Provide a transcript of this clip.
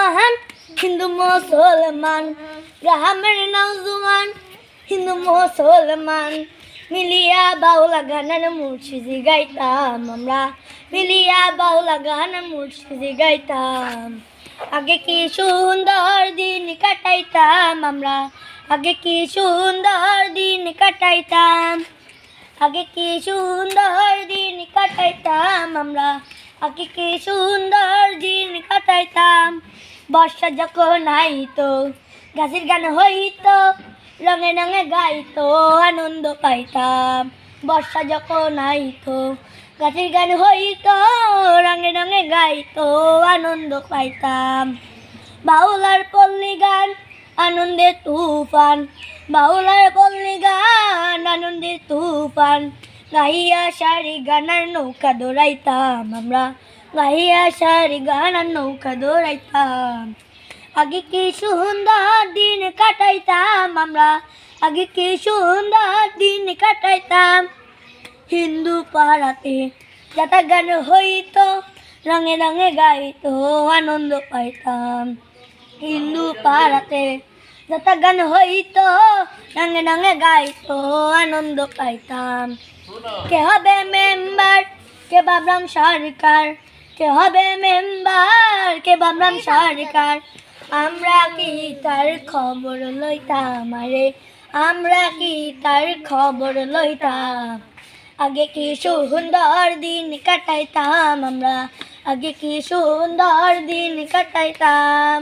জওয়ান হিন্দু মুসলমান গ্রামের নওজোয়ান হিন্দু মুসলমান মিলিয়া বাউলা গানের মুর্শিদি গাইতাম আমরা মিলিয়া বাউলা গানের মুর্শিদি গাইতাম আগে কি সুন্দর দিন কাটাইতাম আমরা আগে কি সুন্দর দিন কাটাইতাম আগে কি সুন্দর দিন কাটাইতাম আমরা আগে কি সুন্দর দিন কাটাইতাম বর্ষা যখন আইতো গাছের গান হইতো রঙে রঙে গাইতো আনন্দ পাইতাম বর্ষা যখন আইতো গাছের গান হইতো রঙে রঙে গাইতো আনন্দ পাইতাম বাউলার পল্লী গান আনন্দের তুফান বাউলার পল্লী গান আনন্দের তুফান গাইয়া সারি গানার নৌকা দৌড়াইতাম আমরা গাইয়া সারি গানার নৌকা দৌড়াইতাম আগে কি সুন্দর দিন কাটাইতাম আমরা আগে কি সুন্দর দিন কাটাইতাম হিন্দু পাড়াতে যাতা গান হইতো রঙে রঙে গাইতো আনন্দ পাইতাম হিন্দু পাড়াতে যাতা গান হইতো রঙে রঙে গাইতো আনন্দ পাইতাম কে হবে মেম্বার কে বাবরাম সরকার কে হবে মেম্বার কে বাবরাম সরকার আমরা কি তার খবর লইতাম আরে আমরা কি তার খবর লইতাম আগে কি সুন্দর দিন কাটাইতাম আমরা আগে কি সুন্দর দিন কাটাইতাম।